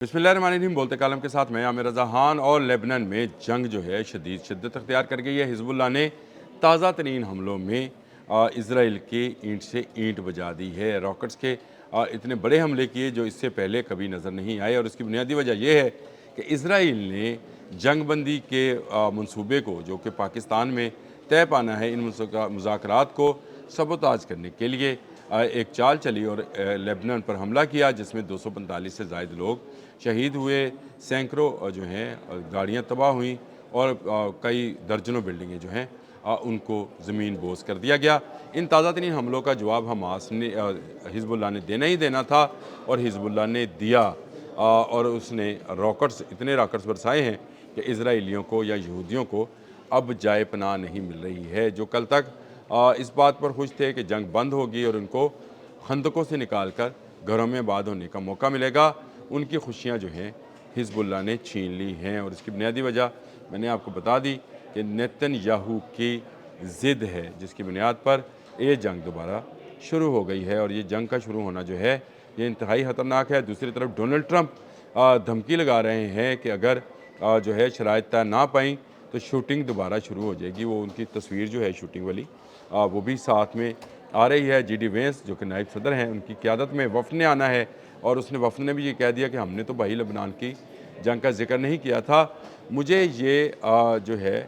बिस्मिल्लाहिर्रहमानिर्रहीम। बोलते कालम के साथ मैं आमिर रज़ा खान। और लेबनान में जंग जो है शदीद शिद्दत अख्तियार कर गई है। हिजबुल्लाह ने ताज़ा तरीन हमलों में इसराइल की ईंट से ईंट बजा दी है। रॉकेट्स के इतने बड़े हमले किए जो इससे पहले कभी नज़र नहीं आए, और इसकी बुनियादी वजह यह है कि इसराइल ने जंग बंदी के मंसूबे को, जो कि पाकिस्तान में तय पाना है, इन मुज़ाकरात को सबोताज करने के लिए एक चाल चली और लेबनान पर हमला किया, जिसमें 245 से ज़ायद लोग शहीद हुए, सैकड़ों जो हैं गाड़ियाँ तबाह हुई और कई दर्जनों बिल्डिंगें जो हैं उनको ज़मीन बोझ कर दिया गया। इन ताज़ा तरीन हमलों का जवाब हमास ने हिजबुल्लाह ने देना ही देना था, और हिजबुल्लाह ने दिया। और उसने इतने रॉकेट्स बरसाए हैं कि इसराइलियों को या यहूदियों को अब जाए पनाह नहीं मिल रही है। जो कल तक इस बात पर खुश थे कि जंग बंद होगी और उनको खंदकों से निकाल कर घरों में आबाद होने का मौका मिलेगा, उनकी खुशियां जो हैं हिजबुल्लाह ने छीन ली हैं। और इसकी बुनियादी वजह मैंने आपको बता दी कि नेतन्याहू की ज़िद है, जिसकी बुनियाद पर ये जंग दोबारा शुरू हो गई है। और ये जंग का शुरू होना जो है ये इंतहाई ख़तरनाक है। दूसरी तरफ डोनाल्ड ट्रंप धमकी लगा रहे हैं कि अगर जो है शराइत तय ना पाई तो शूटिंग दोबारा शुरू हो जाएगी। वो उनकी तस्वीर जो है शूटिंग वाली वो भी साथ में आ रही है। जी डी वेंस जो कि नायब सदर हैं, उनकी क़यादत में वफ़द ने आना है, और उसने वफ़द ने भी ये कह दिया कि हमने तो भाई लबनान की जंग का जिक्र नहीं किया था। मुझे ये जो है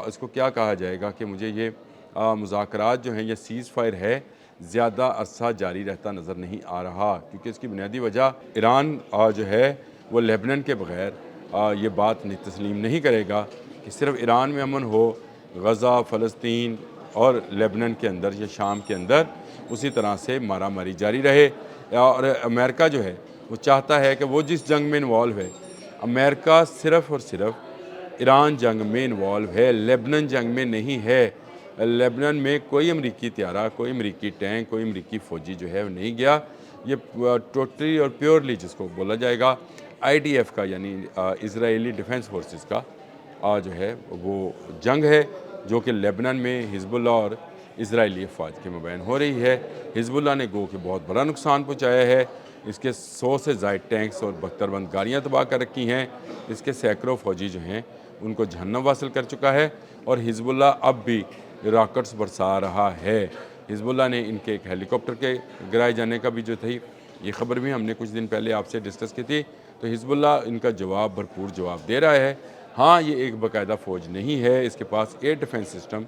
इसको क्या कहा जाएगा कि मुझे ये मुज़ाकरात जो हैं, ये सीज़ फायर है, ज़्यादा अरसा जारी रहता नज़र नहीं आ रहा, क्योंकि इसकी बुनियादी वजह ईरान जो है वो लेबनान के बग़ैर ये बात तस्लीम नहीं करेगा कि सिर्फ़ ईरान में अमन हो, गज़ा, फ़लस्तीन और लेबनान के अंदर या शाम के अंदर उसी तरह से मारा मारी जारी रहे। और अमेरिका जो है वो चाहता है कि वो जिस जंग में इन्वॉल्व है, अमेरिका सिर्फ़ और सिर्फ ईरान जंग में इन्वॉल्व है, लेबनान जंग में नहीं है। लेबनान में कोई अमरीकी त्यारा, कोई अमरीकी टैंक, कोई अमरीकी फ़ौजी जो है वो नहीं गया। ये टोटली और प्योरली जिसको बोला जाएगा IDF का, यानी इज़राइली डिफेंस फोर्सेस का जो है वो जंग है, जो कि लेबनान में हिजबुल्लाह और इज़राइली अफवाज के मबैन हो रही है। हिजबुल्लाह ने गो के बहुत बड़ा नुकसान पहुँचाया है। इसके 100 से ज़ायद टैंक्स और बख्तरबंद गाड़ियाँ तबाह कर रखी हैं। इसके सैकड़ों फ़ौजी जो हैं उनको जहन्नम वासिल कर चुका है, और हिजबुल्लाह अब भी रॉकेट्स बरसा रहा है। हिजबुल्लाह ने इनके एक हेलीकॉप्टर के गिराए जाने का भी जो थी, ये ख़बर भी हमने कुछ दिन पहले आपसे डिस्कस की थी। तो हिजबुल्लाह इनका जवाब, भरपूर जवाब दे रहा है। हाँ, ये एक बाकायदा फ़ौज नहीं है, इसके पास एयर डिफेंस सिस्टम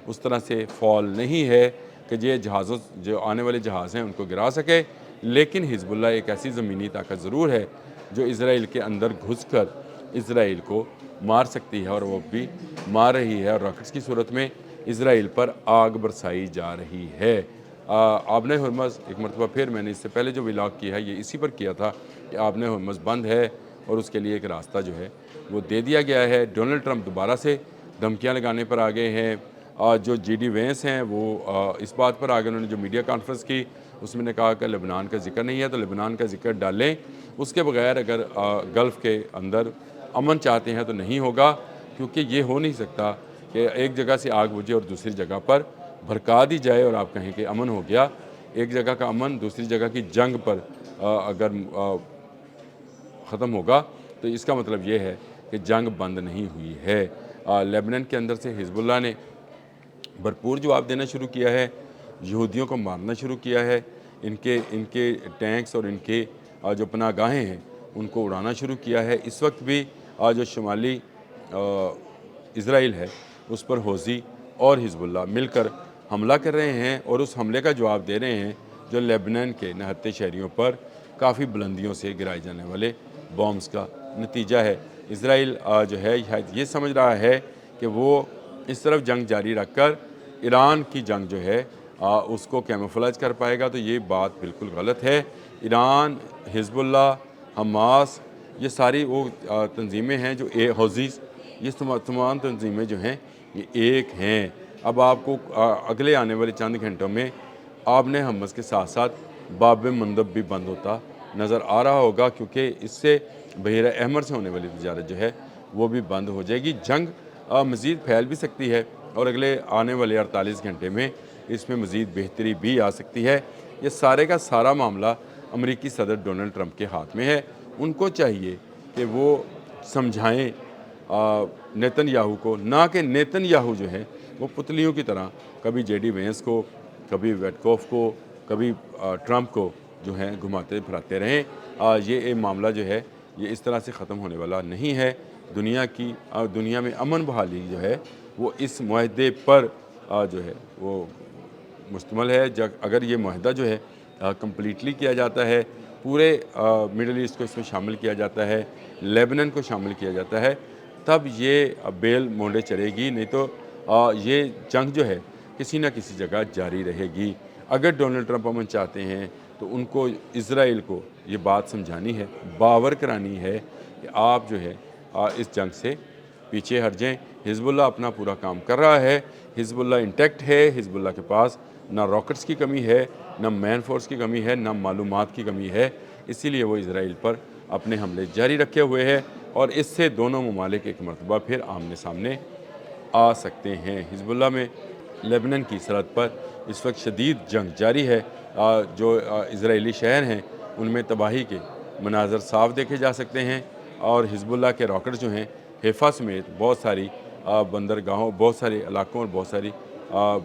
उस तरह से फॉल नहीं है कि ये जहाज़ों, जो आने वाले जहाज़ हैं, उनको गिरा सके। लेकिन हिजबुल्लाह एक ऐसी ज़मीनी ताकत ज़रूर है जो इसराइल के अंदर घुसकर इसराइल को मार सकती है, और वो भी मार रही है। और रॉकेट्स की सूरत में इसराइल पर आग बरसाई जा रही है। आबने हुर्मज़, एक मरतबा फिर मैंने इससे पहले जो व्लॉग किया है ये इसी पर किया था कि आबने हुर्मज़ बंद है, और उसके लिए एक रास्ता जो है वो दे दिया गया है। डोनाल्ड ट्रंप दोबारा से धमकियाँ लगाने पर आ गए हैं। जो जी डी वेंस हैं वो इस बात पर आ गए, उन्होंने जो मीडिया कॉन्फ्रेंस की उसमें ने कहा कि लेबनान का जिक्र नहीं है, तो लेबनान का जिक्र डालें। उसके बगैर अगर गल्फ़ के अंदर अमन चाहते हैं तो नहीं होगा, क्योंकि ये हो नहीं सकता कि एक जगह से आग बुझे और दूसरी जगह पर भड़का दी जाए और आप कहें कि अमन हो गया। एक जगह का अमन दूसरी जगह की जंग पर अगर ख़त्म होगा तो इसका मतलब ये है कि जंग बंद नहीं हुई है। लेबनान के अंदर से हिजबुल्लाह ने भरपूर जवाब देना शुरू किया है, यहूदियों को मारना शुरू किया है, इनके टैंक्स और इनके जो पनाहगाहें हैं उनको उड़ाना शुरू किया है। इस वक्त भी जो शुमाली इसराइल है उस पर हौज़ी और हिजबुल्लाह मिलकर हमला कर रहे हैं, और उस हमले का जवाब दे रहे हैं जो लेबनान के नहत्ते शहरियों पर काफ़ी बुलंदियों से गिराए जाने वाले बॉम्ब्स का नतीजा है। इसराइल जो है शायद ये समझ रहा है कि वो इस तरफ जंग जारी रखकर ईरान की जंग जो है उसको कैमोफ्लेज कर पाएगा, तो ये बात बिल्कुल गलत है। ईरान, हिजबुल्लाह, हमास, ये सारी वो तंजीमें हैं जो हौज़ीज़, ये तमाम तंजीमें जो हैं ये एक हैं। अब आपको अगले आने वाले चंद घंटों में आबने हमस के साथ साथ बाब मंदब भी बंद होता नज़र आ रहा होगा, क्योंकि इससे बहीरा अहमर से होने वाली तजारत जो है वो भी बंद हो जाएगी। जंग मज़ीद फैल भी सकती है, और अगले आने वाले 48 घंटे में इसमें मज़ीद बेहतरी भी आ सकती है। ये सारे का सारा मामला अमरीकी सदर डोनाल्ड ट्रंप के हाथ में है, ان کو چاہیے کہ وہ سمجھائیں نیتن یاہو کو، نہ کہ نیتن یاہو جو ہے وہ پتلیوں کی طرح کبھی جے ڈی وینس کو، کبھی ویٹکوف کو، کبھی ٹرمپ کو جو ہے گھماتے پھراتے رہیں۔ یہ معاملہ جو ہے یہ اس طرح سے ختم ہونے والا نہیں ہے۔ دنیا میں امن بحالی جو ہے وہ اس معاہدے پر جو ہے وہ مشتمل ہے۔ اگر یہ معاہدہ جو ہے کمپلیٹلی کیا جاتا ہے، پورے مڈل ایسٹ کو اس میں شامل کیا جاتا ہے، لیبنن کو شامل کیا جاتا ہے، تب یہ بیل مونڈے چلے گی، نہیں تو یہ جنگ جو ہے کسی نہ کسی جگہ جاری رہے گی۔ اگر ڈونلڈ ٹرمپ امن چاہتے ہیں تو ان کو اسرائیل کو یہ بات سمجھانی ہے، باور کرانی ہے کہ آپ جو ہے اس جنگ سے پیچھے ہٹ جائیں۔ حزب اللہ اپنا پورا کام کر رہا ہے، حزب اللہ انٹیکٹ ہے، حزب اللہ کے پاس نہ راکٹس کی کمی ہے، نہ مین فورس کی کمی ہے، نہ معلومات کی کمی ہے، اسی لیے وہ اسرائیل پر اپنے حملے جاری رکھے ہوئے ہیں اور اس سے دونوں ممالک ایک مرتبہ پھر آمنے سامنے آ سکتے ہیں۔ حزب اللہ میں لیبنن کی سرحد پر اس وقت شدید جنگ جاری ہے۔ جو اسرائیلی شہر ہیں ان میں تباہی کے مناظر صاف دیکھے جا سکتے ہیں اور حزب اللہ کے راکٹ جو ہیں حیفا سمیت بہت ساری بندرگاہوں، بہت سارے علاقوں اور بہت ساری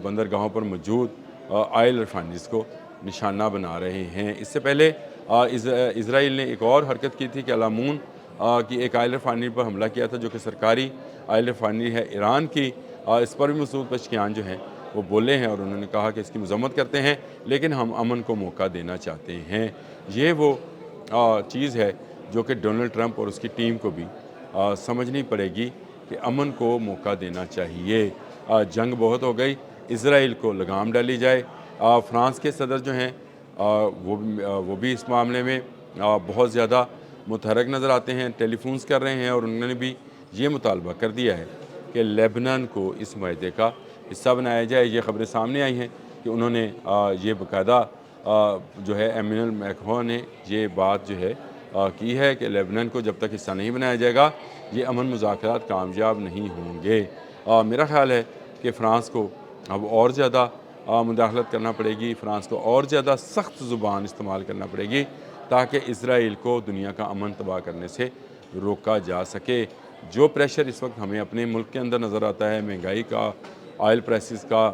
بندرگاہوں پر موجود آئل ریفائنریز کو نشانہ بنا رہے ہیں۔ اس سے پہلے اسرائیل نے ایک اور حرکت کی تھی کہ علامون کی ایک آئل ریفائنری پر حملہ کیا تھا جو کہ سرکاری آئل ریفائنری ہے ایران کی۔ اس پر بھی مسعود پزشکیان جو ہیں وہ بولے ہیں اور انہوں نے کہا کہ اس کی مذمت کرتے ہیں لیکن ہم امن کو موقع دینا چاہتے ہیں۔ یہ وہ چیز ہے جو کہ ڈونلڈ ٹرمپ اور اس کی ٹیم کو بھی سمجھنی پڑے گی کہ امن کو موقع دینا چاہیے۔ جنگ بہت ہو گئی، اسرائیل کو لگام ڈالی جائے۔ فرانس کے صدر جو ہیں وہ بھی اس معاملے میں بہت زیادہ متحرک نظر آتے ہیں، ٹیلی فونز کر رہے ہیں اور انہوں نے بھی یہ مطالبہ کر دیا ہے کہ لیبنان کو اس معاہدے کا حصہ بنایا جائے۔ یہ خبریں سامنے آئی ہیں کہ انہوں نے یہ باقاعدہ جو ہے ایمینول میکرون نے یہ بات جو ہے کی ہے کہ لیبنان کو جب تک حصہ نہیں بنایا جائے گا یہ امن مذاکرات کامیاب نہیں ہوں گے۔ میرا خیال ہے کہ فرانس کو اب اور زیادہ مداخلت کرنا پڑے گی، فرانس کو اور زیادہ سخت زبان استعمال کرنا پڑے گی تاکہ اسرائیل کو دنیا کا امن تباہ کرنے سے روکا جا سکے۔ جو پریشر اس وقت ہمیں اپنے ملک کے اندر نظر آتا ہے، مہنگائی کا، آئل پرائسز کا،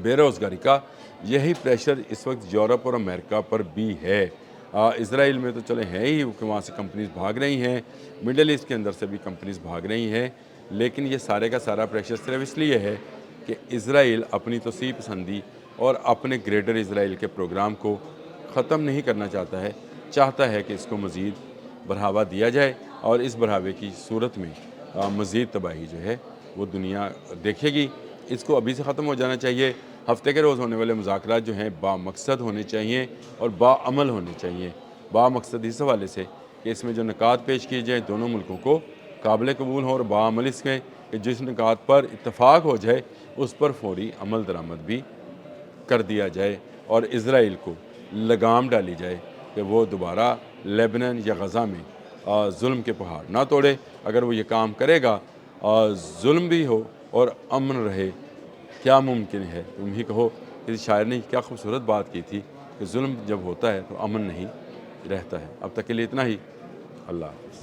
بے روزگاری کا، یہی پریشر اس وقت یورپ اور امریکہ پر بھی ہے۔ اسرائیل میں تو چلے ہیں ہی کہ وہاں سے کمپنیز بھاگ رہی ہیں، مڈل ایسٹ کے اندر سے بھی کمپنیز بھاگ رہی ہیں، لیکن یہ سارے کا سارا پریشر صرف اس لیے ہے کہ اسرائیل اپنی توسیع پسندی اور اپنے گریٹر اسرائیل کے پروگرام کو ختم نہیں کرنا چاہتا ہے کہ اس کو مزید بڑھاوا دیا جائے اور اس بڑھاوے کی صورت میں مزید تباہی جو ہے وہ دنیا دیکھے گی۔ اس کو ابھی سے ختم ہو جانا چاہیے۔ ہفتے کے روز ہونے والے مذاکرات جو ہیں با مقصد ہونے چاہیے اور با عمل ہونے چاہیے۔ با مقصد اس حوالے سے کہ اس میں جو نکات پیش کیے جائیں دونوں ملکوں کو قابل قبول ہوں اور با عمل اس میں کہ جس نکات پر اتفاق ہو جائے اس پر فوری عمل درآمد بھی کر دیا جائے اور اسرائیل کو لگام ڈالی جائے کہ وہ دوبارہ لیبنن یا غزہ میں ظلم کے پہاڑ نہ توڑے۔ اگر وہ یہ کام کرے گا ظلم بھی ہو اور امن رہے، کیا ممکن ہے؟ تم ہی کہو۔ کسی شاعر نے کیا خوبصورت بات کی تھی کہ ظلم جب ہوتا ہے تو امن نہیں رہتا ہے۔ اب تک کے لیے اتنا ہی۔ اللہ حافظ۔